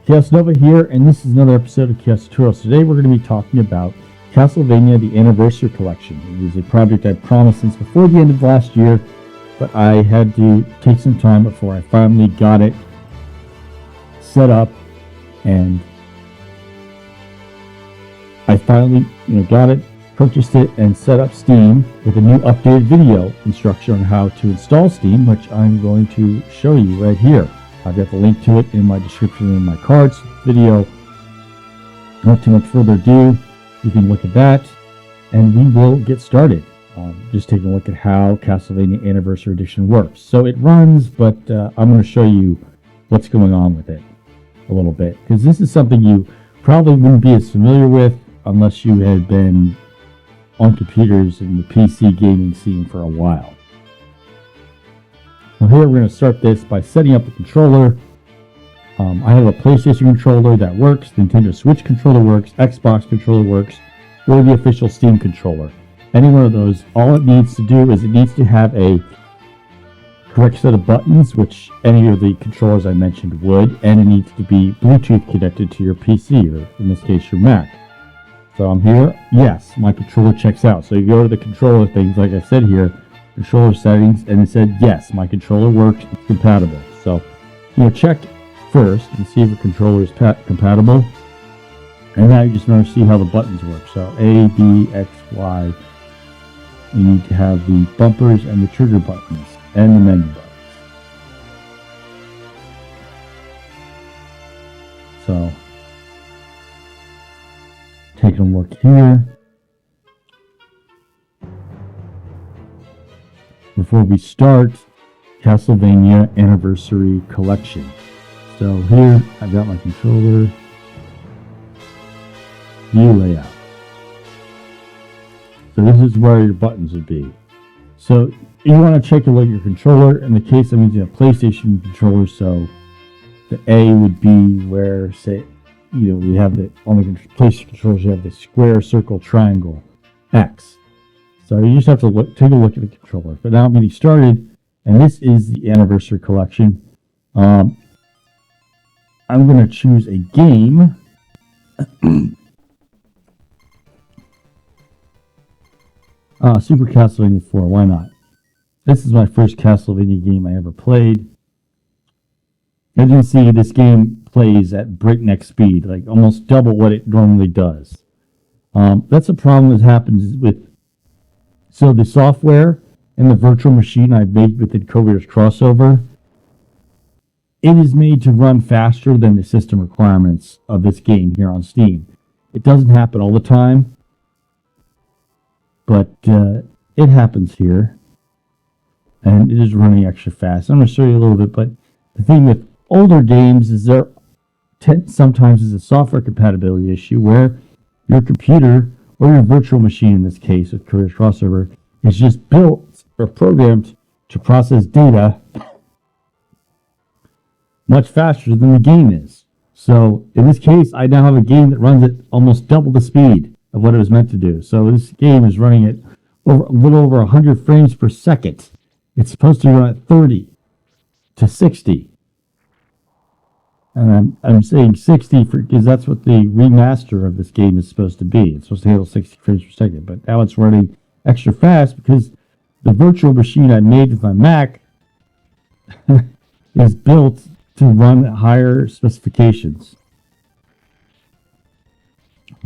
Kaos Nova here, and this is another episode of Kaos Tutorials. Today we're going to be talking about Castlevania the Anniversary Collection. It is a project I promised since before the end of last year, but I had to take some time before I finally got it set up, and I finally got it, purchased it, and set up Steam with a new updated video instruction on how to install Steam, which I'm going to show you right here. I've got the link to it in my description and in my cards video. Not too much further ado, you can look at that, and we will get started. Just taking a look at how Castlevania Anniversary Edition works. So it runs, but I'm going to show you what's going on with it a little bit, because this is something you probably wouldn't be as familiar with unless you had been on computers in the PC gaming scene for a while. Now here we're going to start this by setting up the controller. I have a PlayStation controller that works, Nintendo Switch controller works, Xbox controller works, or the official Steam controller. Any one of those, all it needs to do is it needs to have a correct set of buttons, which any of the controllers I mentioned would, and it needs to be Bluetooth connected to your PC, or in this case your Mac. So I'm here, yes, my controller checks out. So you go to the controller things, like I said here, controller settings, and it said yes, my controller works, it's compatible. So check first and see if your controller is compatible, and now you just want to see how the buttons work. So A, B, X, Y, you need to have the bumpers and the trigger buttons and the menu buttons. So taking a look here. Before we start, Castlevania Anniversary Collection. So here I've got my controller, view layout. So this is where your buttons would be. So you want to check a look at your controller. In the case I'm using a PlayStation controller, so the A would be where, say, we have the on the PlayStation controllers, you have the square, circle, triangle, X. So you just have to take a look at the controller. But now I'm getting started, and this is the Anniversary Collection. I'm going to choose a game. Super Castlevania 4, why not? This is my first Castlevania game I ever played. As you can see, this game plays at breakneck speed, like almost double what it normally does. That's a problem that happens with... So the software and the virtual machine I've made within Codeweavers Crossover, it is made to run faster than the system requirements of this game here on Steam. It doesn't happen all the time, but it happens here, and it is running extra fast. I'm going to show you a little bit, but the thing with older games is there sometimes is a software compatibility issue where your computer, or your virtual machine in this case with Codeweavers Crossover, is just built or programmed to process data much faster than the game is. So in this case, I now have a game that runs at almost double the speed of what it was meant to do. So this game is running at a little over 100 frames per second. It's supposed to run at 30 to 60. And I'm saying 60 because that's what the remaster of this game is supposed to be. It's supposed to handle 60 frames per second. But now it's running extra fast because the virtual machine I made with my Mac is built to run at higher specifications.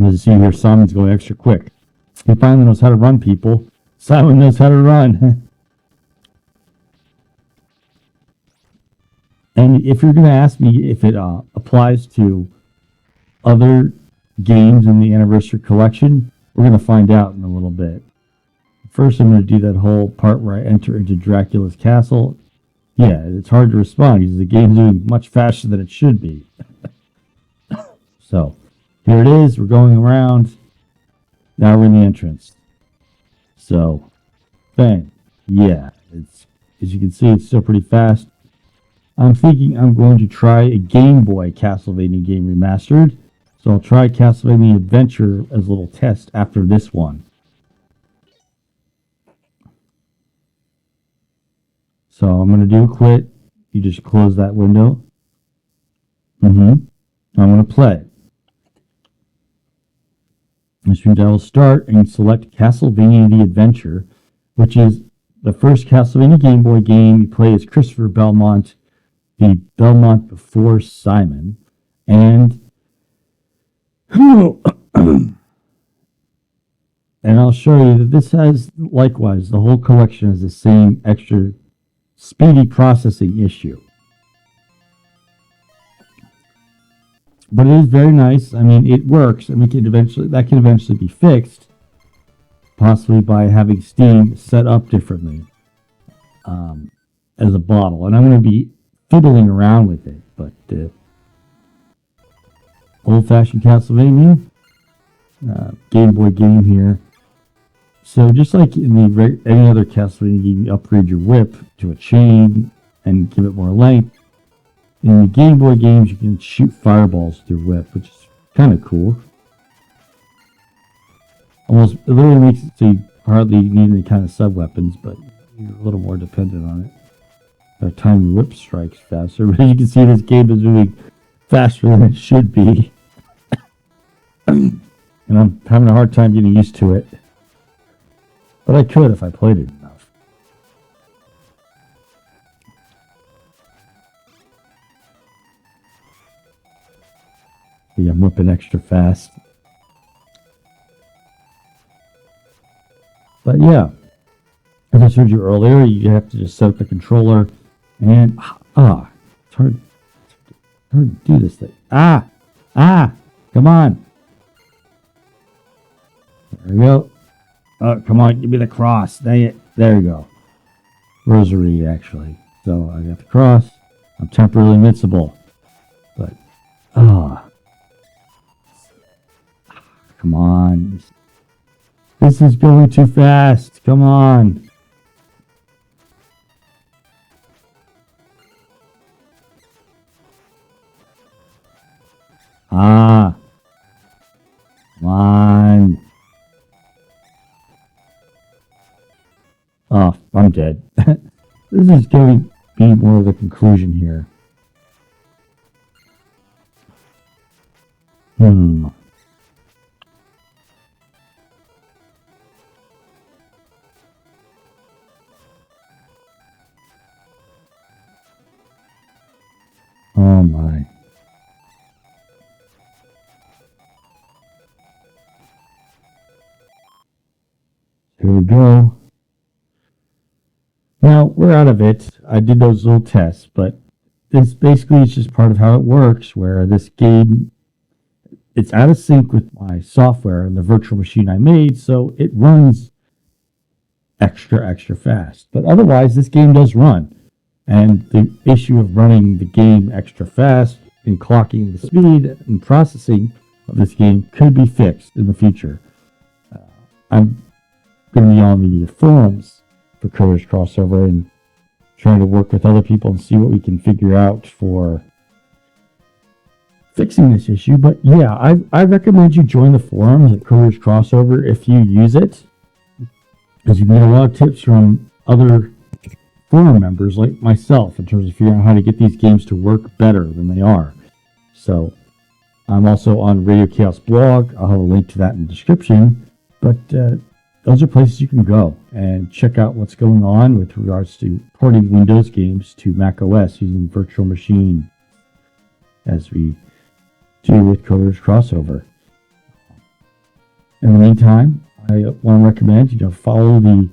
As you see here, Simon's going extra quick. He finally knows how to run, people. Simon knows how to run. And if you're going to ask me if it applies to other games in the Anniversary Collection, we're going to find out in a little bit. First, I'm going to do that whole part where I enter into Dracula's castle. Yeah, it's hard to respond because the game's moving much faster than it should be. So, here it is. We're going around. Now we're in the entrance. So, bang. Yeah, it's, as you can see, it's still pretty fast. I'm thinking I'm going to try a Game Boy Castlevania game remastered. So I'll try Castlevania Adventure as a little test after this one. So I'm going to do quit. You just close that window. I'm going to play it. Which means I will start and select Castlevania The Adventure, which is the first Castlevania Game Boy game. You play as Christopher Belmont, the Belmont before Simon. And and I'll show you that this has, likewise, the whole collection has the same extra speedy processing issue. But it is very nice. I mean, it works. I mean, that can eventually be fixed, possibly by having Steam set up differently as a bottle. And I'm going to be fiddling around with it. But old-fashioned Castlevania Game Boy game here. So just like in any other Castlevania game, you upgrade your whip to a chain and give it more length. In the Game Boy games, you can shoot fireballs with your whip, which is kind of cool. It literally makes it so you hardly need any kind of sub-weapons, but you're a little more dependent on it. Our tiny whip strikes faster, but as you can see, this game is moving faster than it should be. And I'm having a hard time getting used to it. But I could if I played it enough. See, I'm whipping extra fast. But yeah, as I showed you earlier, you have to just set up the controller and it's hard to do this thing. Come on. There we go. Oh, come on, give me the cross. Dang it. There you go. Rosary, actually. So I got the cross. I'm temporarily invincible. But, come on. This is going too fast. Come on. Come on. Oh, I'm dead. This is going to be more of the conclusion here. Oh my. Here we go. Now, we're out of it. I did those little tests, but this basically is just part of how it works, where this game, it's out of sync with my software and the virtual machine I made, so it runs extra fast. But otherwise, this game does run. And the issue of running the game extra fast and clocking the speed and processing of this game could be fixed in the future. I'm going to be on the forums for Codeweavers Crossover and trying to work with other people and see what we can figure out for fixing this issue. But yeah, I recommend you join the forums at Codeweavers Crossover if you use it, because you can get a lot of tips from other forum members like myself in terms of figuring out how to get these games to work better than they are. So I'm also on Radio Chaos blog. I'll have a link to that in the description. But those are places you can go and check out what's going on with regards to porting Windows games to Mac OS using virtual machine, as we do with Codeweavers Crossover. In the meantime, I want to recommend follow the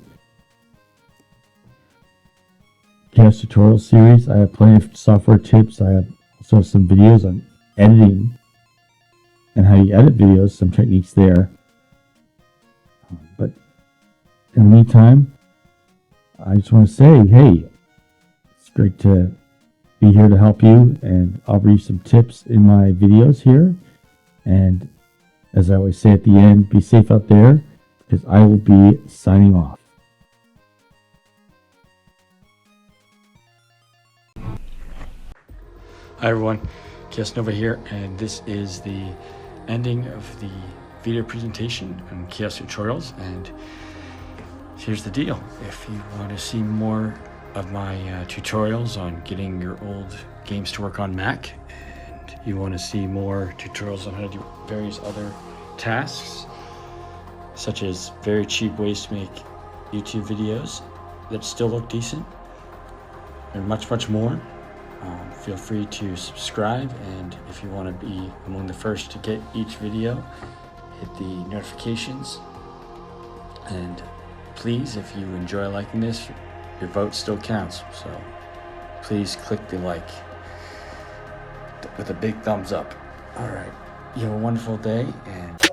Kaos Tutorials series. I have plenty of software tips. I have also some videos on editing and how you edit videos, some techniques there. But in the meantime, I just want to say, hey, it's great to be here to help you and offer you some tips in my videos here. And as I always say at the end, be safe out there, because I will be signing off. Hi everyone, Kaos Nova here, and this is the ending of the video presentation on Kaos Tutorials. And here's the deal: if you want to see more of my tutorials on getting your old games to work on Mac, and you want to see more tutorials on how to do various other tasks, such as very cheap ways to make YouTube videos that still look decent, and much more, feel free to subscribe. And if you want to be among the first to get each video, hit the notifications. And please, if you enjoy liking this, your vote still counts, so please click the like with a big thumbs up. All right, you have a wonderful day, and